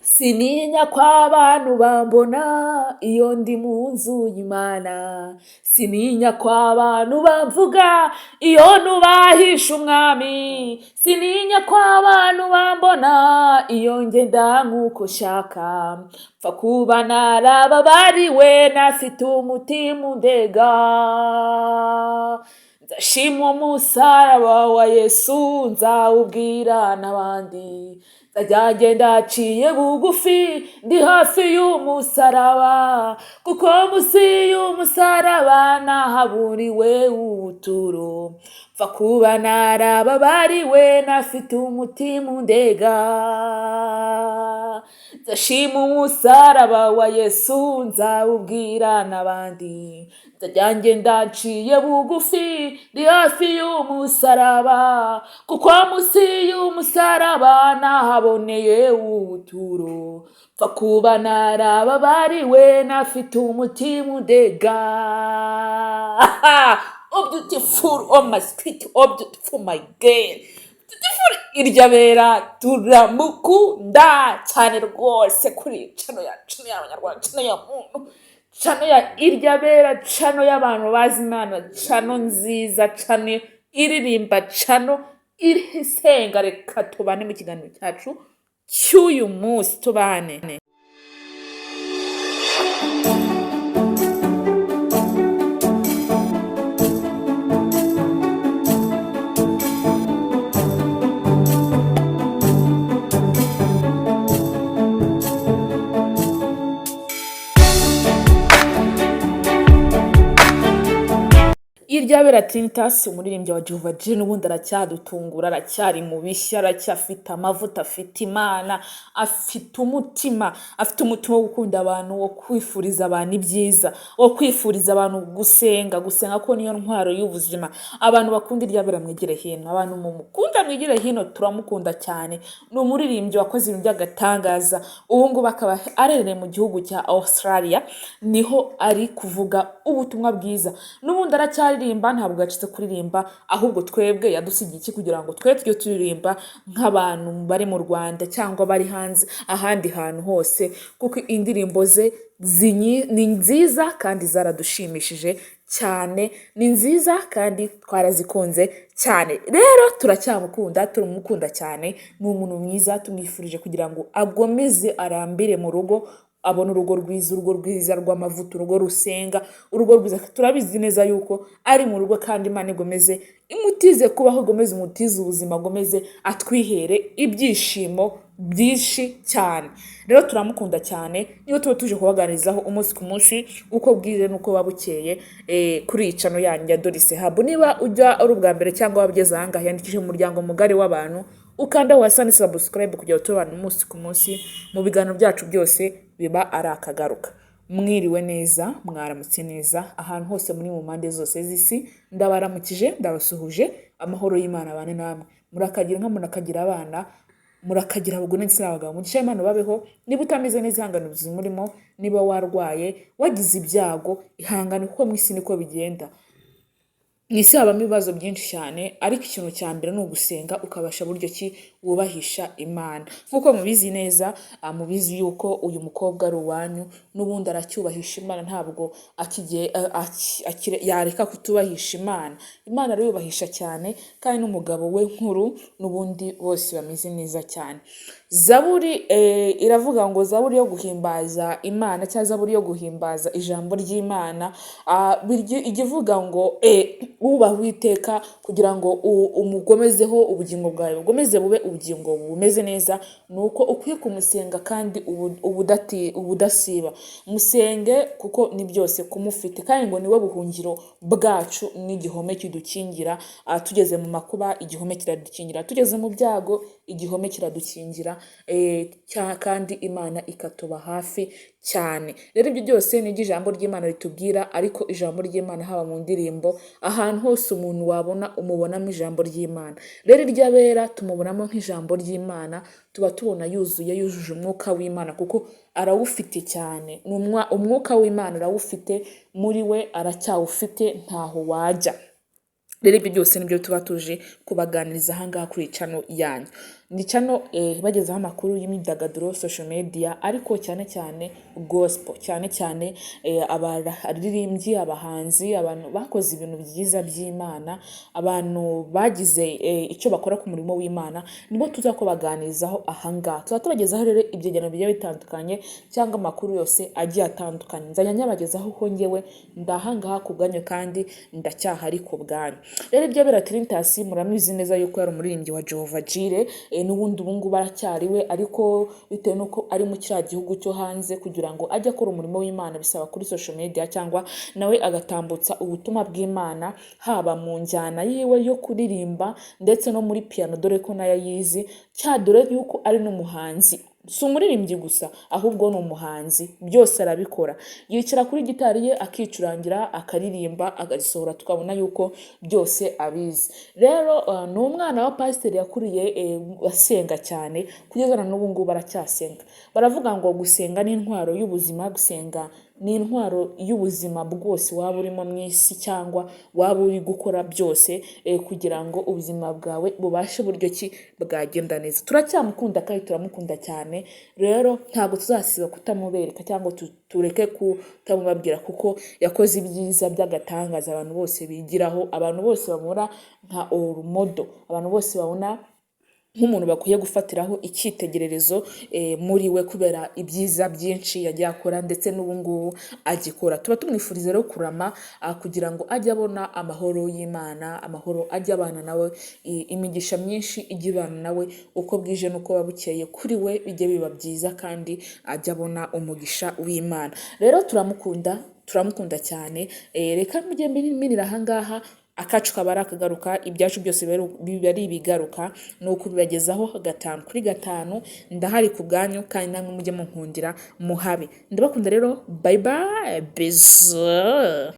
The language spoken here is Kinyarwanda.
Sininya ko abantu bambona iyo ndi mu nzu y'Imana, sininya ko abantu bamvuga iyo nubahisha umwami, sininya ko abantu bambona iyo ngenda nk'uko nshaka, mpfa kuba narababariwe nafite umutima undega, nzashima umusaraba wa Yesu nzawubwira n'abandi, nzajya ngenda aciye bugufi ndi hafi y'umusaraba, kuko munsi y'umusaraba nahaburiwe ubuturo, mpfa kuba narababariwe nafite umutima undega, nzashima umusaraba wa Yesu nzawubwira n'abandi, nzajya ngenda nciye bugufi ndi hafi y'umusaraba, kuko munsi y'umusaraba nahaboneye ubuturo, mpfa kuba narababariwe nafite umutima undega. Oh beautiful, oh my sweet, oh beautiful my girl, beautiful irya bera turamukunda cyane rwose kuri channel yacu y'abanyarwanda, channel ya muntu, channel ya irya bera, channel y'abantu bazi Imana, channel nziza, channel iririmba, channel iriho isenga. Reka tubane mu kiganiro cyacu cy'uyu munsi, tubane. Irya bera Trinitas, umuririmbyi wa Jehova Jireh, n'ubundi aracyadutungura, aracyari mu bishya, aracyafite amavuta, afite Imana, afite umutima wo gukunda abantu, wo kwifuriza abantu ibyiza, wo kwifuriza abantu gusenga ko niyo ntwaro y'ubuzima. Abantu bakunda irya bera mwigire hino, abantu mumukunda mwigire hino, turamukunda cyane. Ni umuririmbyi wakoze ibintu by'agatangaza, ubu ngubu akaba arereye mu gihugu cya Australia, niho ari kuvuga ubutumwa bwiza. N'ubundi aracyaririmba, ntabwo gacitse kuririmba, ahubwo twebwe yadusigiye iki kugira ngo twe tujye turirimba nk'abantu bari mu Rwanda cyangwa bari hanze ahandi hantu hose, kuko indirimbo ze ni nziza kandi zaradushimishije cyane, ni nziza kandi twarazikunze cyane. Rero turacyamukunda, turamukunda cyane, ni umuntu mwiza, tumwifurije kugira ngo agomeze arambire mu rugo, abona urugo rwiza rw'amavuta, urugo rusenga, urugo rwiza. Turabizi neza yuko ari mu rugo, kandi Imana igomeze imutize kubaho, igomeze imutize ubuzima, igomeze atwihere ibyishimo byinshi cyane. Rero turamukunda cyane, niyo tuba tuje kubaganirizaho umunsi ku munsi uko bwije n'uko babukeye kuri iyi channel yanyu ya Doris Hub. Niba ujya ari ubwa mbere cyangwa wabigeze aha ngaha, yandikishije umuryango mugari w'abantu, ukanda hasi ni subscribe kugira ngo tubane umunsi ku munsi mu biganiro byacu byose biba ari akagaruka. Mwiriwe neza, mwaramutse neza, ahantu hose muri mu mpande zose z'isi, ndabaramukije, ndabasuhuje, amahoro y'Imana abane namwe. Murakagira inka, murakagira abana, murakagira abagore ndetse n'abagabo, mugisha Imana babeho. Niba utameze neza, ihangane ubuzima urimo, niba warwaye, wagize ibyago, ihangane, kuko mu isi niko bigenda. Mwisi habamo ibibazo byinshi cyane, ariko ikintu cya mbere ni ugusenga, ukabasha buryo ki wubahisha Imana. Nk'uko mubizi neza, mubizi yuko uyu mukobwa ari uwanyu, n'ubundi aracyubahisha Imana, ntabwo yareka kutubahisha Imana. Imana arayubahisha cyane, kandi n'umugabo we nkuru, n'ubundi bose bameze neza cyane. Zaburi iravuga ngo zaburi yo guhimbaza Imana, cyangwa zaburi yo guhimbaza ijambo ry'Imana, igivuga ngo ubaha Uwiteka kugira ngo umugomezeho ubugingo bwawe, bugomeze bube ubugingo bumeze neza, nuko ukwiye kumusenga kandi ubudasiba. Musenge kuko ni byose kumufite, kandi ngo niwe buhungiro bwacu n'igihome kidukingira. Tugeze mu makuba, igihome kiradukingira, tugeze mu byago, igihome kiradukingira, kandi Imana ikatuba hafi cyane. Rero ibyo byose ni ijambo ry'Imana ritubwira, ariko ijambo ry'Imana haba mu ndirimbo, ahantu hose umuntu wabona umubonamo ijambo ry'Imana. Rero irya bera tumubonamo nk'ijambo ry'Imana, tuba tubona yujuje umwuka w'Imana, kuko arawufite cyane. Umwuka w'Imana arawufite muri we, aracyawufite, ntaho wajya. Rero ibyo byose nibyo tuba tuje kubaganiriza aha ngaha kuri channel yanyu. ni channel bagezaho amakuru y'imyidagaduro, social media, ariko cyane cyane gospel, cyane cyane abaririmbyi, abahanzi, abantu bakoze ibintu byiza by'Imana, abantu bagize icyo bakora ku murimo w'Imana, nibo tuzakubaganizaho ahangaha. Tubagezaho rero ibyegeranyo bigiye bitandukanye cyangwa amakuru yose agiye atandukanye. Nzajya nyabagezaho ko ngewe ndahangaha ku bwanyu kandi ndacyahari ku bwanyu. Rero ibyo bera Trinitas muramizi neza yuko yari umuririmbyi wa Jehovah Jireh, n'ubundi ubu ngubu aracyariwe, ariko bitewe nuko ari mu kiriya gihugu cyo hanze, kugira ngo ajye akora umurimo w'Imana bisaba kuri social media cyangwa nawe agatambutsa ubutumwa bw'Imana, haba mu njyana yiwe yo kuririmba ndetse no muri piano, dore ko nayo yizi dore yuko ari n'umuhanzi, si umuririmbyi gusa ahubwo ni umuhanzi, byose arabikora. Yicara kuri gitari ye akicurangira, akaririmba, agasohora, tukabona yuko byose abizi. Rero ni umwana wa pasiteri yakuriye asenga cyane, kugeza na n'ubu ngubu baracyasenga. Baravuga ngo gusenga ni intwaro y'ubuzima, gusenga ni intwaro y'ubuzima bwose waba urimo mu isi cyangwa waba uri gukora byose, kugira ngo ubuzima bwawe bubashe buryo ki bwagenda neza. Turacyamukunda kandi turamukunda cyane, rero ntabwo tuzasiba kutamubereka cyangwa tureke kutamubabwira, kuko yakoze ibyiza by'agatangaza abantu bose bigiraho, abantu bose babona nka orumodo, abantu bose babona nk'umuntu bakwiye gufatiraho icyitegererezo muri we, kubera ibyiza byinshi yagiye akora ndetse n'ubu ngubu agikora. Tuba tumwifuriza rero kurama, kugira ngo ajye abona amahoro y'Imana, amahoro ajye abana nawe, imigisha myinshi ijye ibana nawe uko bwije n'uko babukeye, kuri we bijye biba byiza kandi ajye abona umugisha w'Imana. Rero turamukunda cyane, reka mujye minira ahangaha, akacu kabara akagaruka, ibyacu byose biba ari ibigaruka, ni ukubibagezaho 5 kuri 5. Ndahari ku bwanyu kandi namwe mujye munkundira muhabe. Ndabakunda rero, bye bye, bisous.